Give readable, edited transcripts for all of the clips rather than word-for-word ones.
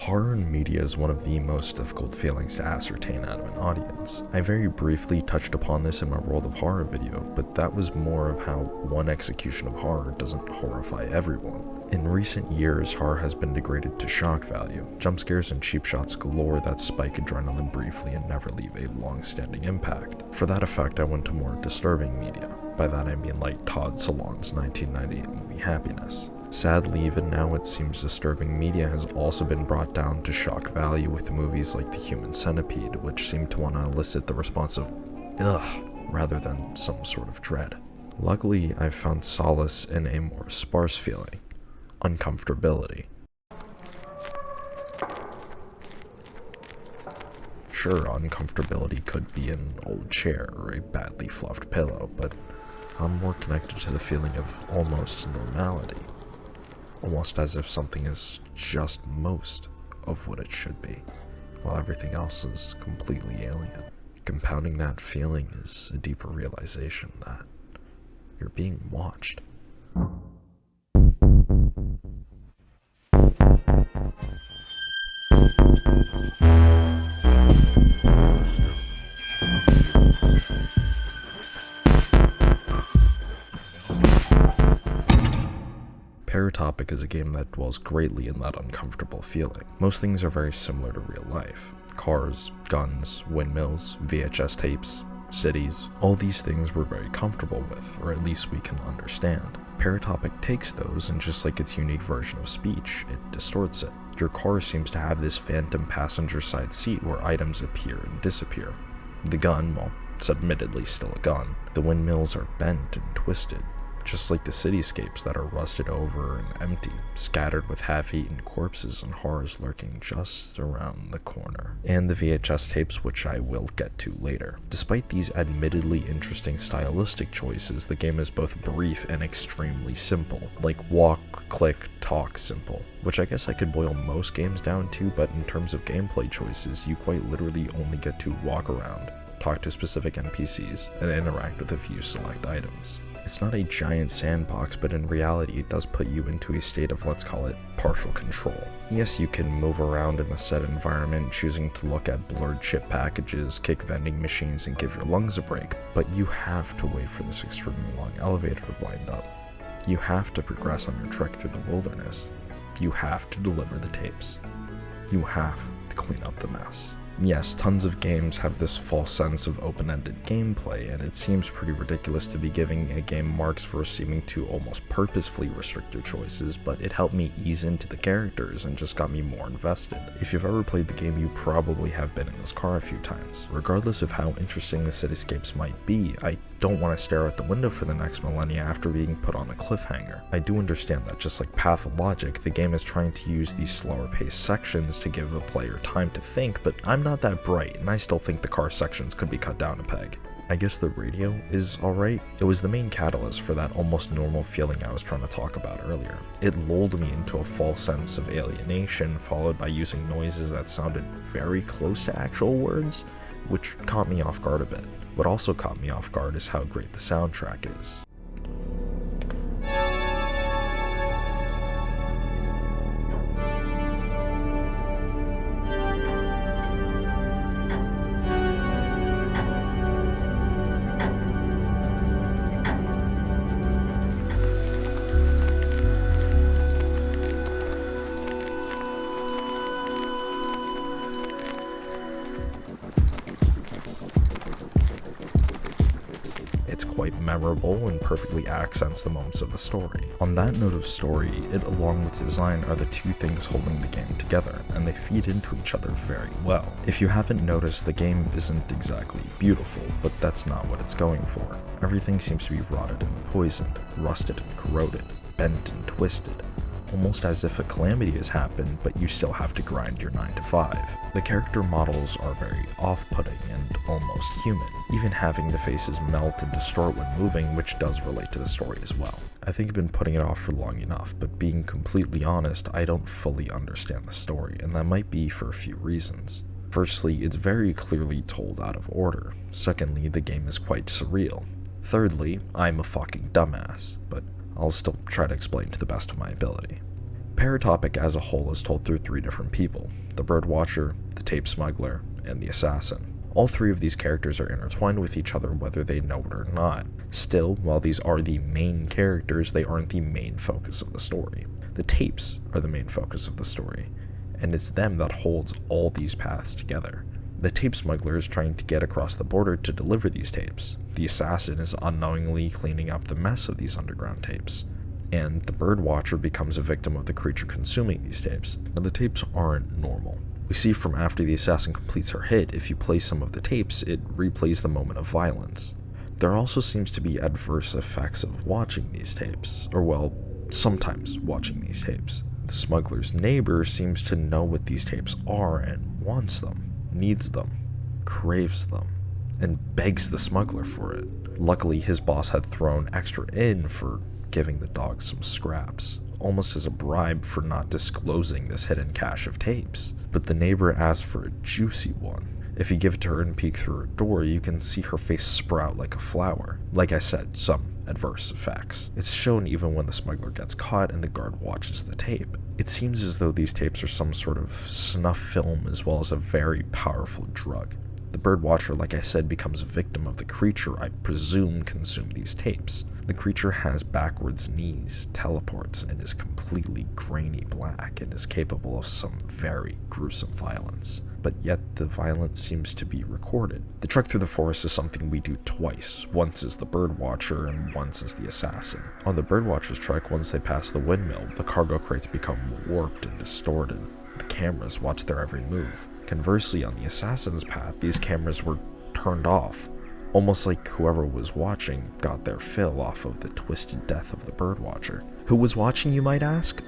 Horror in media is one of the most difficult feelings to ascertain out of an audience. I very briefly touched upon this in my World of Horror video, but that was more of how one execution of horror doesn't horrify everyone. In recent years, horror has been degraded to shock value, jump scares and cheap shots galore that spike adrenaline briefly and never leave a long-standing impact. For that effect, I went to more disturbing media. By that I mean like Todd Solondz' 1998 movie Happiness. Sadly, even now it seems disturbing media has also been brought down to shock value with movies like The Human Centipede, which seem to want to elicit the response of ugh, rather than some sort of dread. Luckily, I've found solace in a more sparse feeling: uncomfortability. Sure, uncomfortability could be an old chair or a badly fluffed pillow, but I'm more connected to the feeling of almost normality. Almost as if something is just most of what it should be, while everything else is completely alien. Compounding that feeling is a deeper realization that you're being watched. Paratopic is a game that dwells greatly in that uncomfortable feeling. Most things are very similar to real life. Cars, guns, windmills, VHS tapes, cities. All these things we're very comfortable with, or at least we can understand. Paratopic takes those, and just like its unique version of speech, it distorts it. Your car seems to have this phantom passenger side seat where items appear and disappear. The gun, well, it's admittedly still a gun. The windmills are bent and twisted, just like the cityscapes that are rusted over and empty, scattered with half-eaten corpses and horrors lurking just around the corner. And the VHS tapes, which I will get to later. Despite these admittedly interesting stylistic choices, the game is both brief and extremely simple, like walk, click, talk simple, which I guess I could boil most games down to, but in terms of gameplay choices, you quite literally only get to walk around, talk to specific NPCs, and interact with a few select items. It's not a giant sandbox, but in reality it does put you into a state of, let's call it, partial control. Yes, you can move around in a set environment, choosing to look at blurred chip packages, kick vending machines, and give your lungs a break, but you have to wait for this extremely long elevator to wind up. You have to progress on your trek through the wilderness. You have to deliver the tapes. You have to clean up the mess. Yes, tons of games have this false sense of open-ended gameplay, and it seems pretty ridiculous to be giving a game marks for seeming to almost purposefully restrict your choices, but it helped me ease into the characters and just got me more invested. If you've ever played the game, you probably have been in this car a few times. Regardless of how interesting the cityscapes might be, I don't want to stare out the window for the next millennia after being put on a cliffhanger. I do understand that, just like Pathologic, the game is trying to use these slower paced sections to give the player time to think, but I'm not that bright, and I still think the car sections could be cut down a peg. I guess the radio is alright. It was the main catalyst for that almost normal feeling I was trying to talk about earlier. It lulled me into a false sense of alienation, followed by using noises that sounded very close to actual words, which caught me off guard a bit. What also caught me off guard is how great the soundtrack is. Quite memorable and perfectly accents the moments of the story. On that note of story, it along with design are the two things holding the game together, and they feed into each other very well. If you haven't noticed, the game isn't exactly beautiful, but that's not what it's going for. Everything seems to be rotted and poisoned, rusted and corroded, bent and twisted, almost as if a calamity has happened, but you still have to grind your 9 to 5. The character models are very off-putting and almost human, even having the faces melt and distort when moving, which does relate to the story as well. I think I've been putting it off for long enough, but being completely honest, I don't fully understand the story, and that might be for a few reasons. Firstly, it's very clearly told out of order. Secondly, the game is quite surreal. Thirdly, I'm a fucking dumbass, but I'll still try to explain to the best of my ability. Paratopic as a whole is told through 3 different people: the Birdwatcher, the tape smuggler, and the assassin. All 3 of these characters are intertwined with each other whether they know it or not. Still, while these are the main characters, they aren't the main focus of the story. The tapes are the main focus of the story, and it's them that holds all these paths together. The tape smuggler is trying to get across the border to deliver these tapes. The assassin is unknowingly cleaning up the mess of these underground tapes. And the Birdwatcher becomes a victim of the creature consuming these tapes. Now, the tapes aren't normal. We see from after the assassin completes her hit, if you play some of the tapes, it replays the moment of violence. There also seems to be adverse effects of watching these tapes, or well, sometimes watching these tapes. The smuggler's neighbor seems to know what these tapes are and wants them, needs them, craves them, and begs the smuggler for it. Luckily, his boss had thrown extra in for giving the dog some scraps, almost as a bribe for not disclosing this hidden cache of tapes. But the neighbor asked for a juicy one. If you give it to her and peek through her door, you can see her face sprout like a flower. Like I said, some adverse effects. It's shown even when the smuggler gets caught and the guard watches the tape. It seems as though these tapes are some sort of snuff film as well as a very powerful drug. The Birdwatcher, like I said, becomes a victim of the creature I presume consumed these tapes. The creature has backwards knees, teleports, and is completely grainy black and is capable of some very gruesome violence. But yet the violence seems to be recorded. The trek through the forest is something we do twice. Once as the Birdwatcher and once as the assassin. On the Birdwatcher's trek, once they pass the windmill, the cargo crates become warped and distorted. The cameras watch their every move. Conversely, on the assassin's path, these cameras were turned off. Almost like whoever was watching got their fill off of the twisted death of the Birdwatcher. Who was watching, you might ask?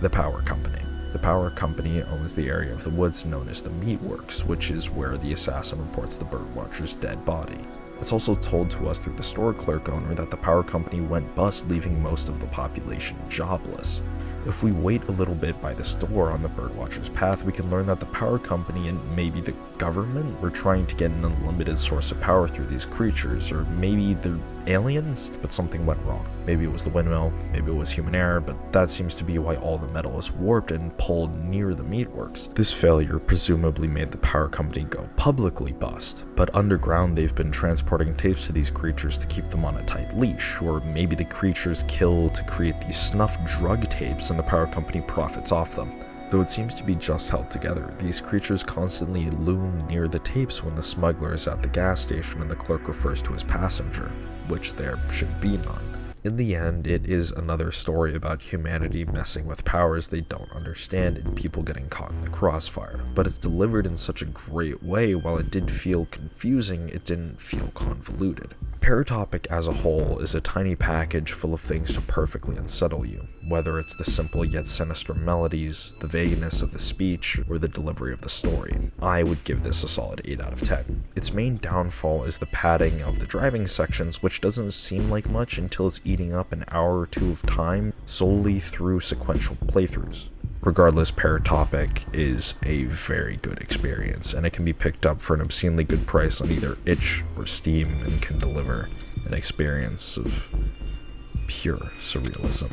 The power company. The power company owns the area of the woods known as the Meatworks, which is where the assassin reports the Birdwatcher's dead body. It's also told to us through the store clerk owner that the power company went bust, leaving most of the population jobless. If we wait a little bit by the store on the Birdwatcher's path, we can learn that the power company and maybe the government were trying to get an unlimited source of power through these creatures, or maybe they're aliens, but something went wrong. Maybe it was the windmill, maybe it was human error, but that seems to be why all the metal is warped and pulled near the Meatworks. This failure presumably made the power company go publicly bust, but underground they've been transporting tapes to these creatures to keep them on a tight leash, or maybe the creatures kill to create these snuff drug tapes and the power company profits off them. Though it seems to be just held together, these creatures constantly loom near the tapes when the smuggler is at the gas station and the clerk refers to his passenger, which there should be none. In the end, it is another story about humanity messing with powers they don't understand and people getting caught in the crossfire. But it's delivered in such a great way. While it did feel confusing, it didn't feel convoluted. Paratopic as a whole is a tiny package full of things to perfectly unsettle you, whether it's the simple yet sinister melodies, the vagueness of the speech, or the delivery of the story. I would give this a solid 8 out of 10. Its main downfall is the padding of the driving sections, which doesn't seem like much until it's eating up an hour or two of time solely through sequential playthroughs. Regardless, Paratopic is a very good experience, and it can be picked up for an obscenely good price on either itch or Steam and can deliver an experience of pure surrealism.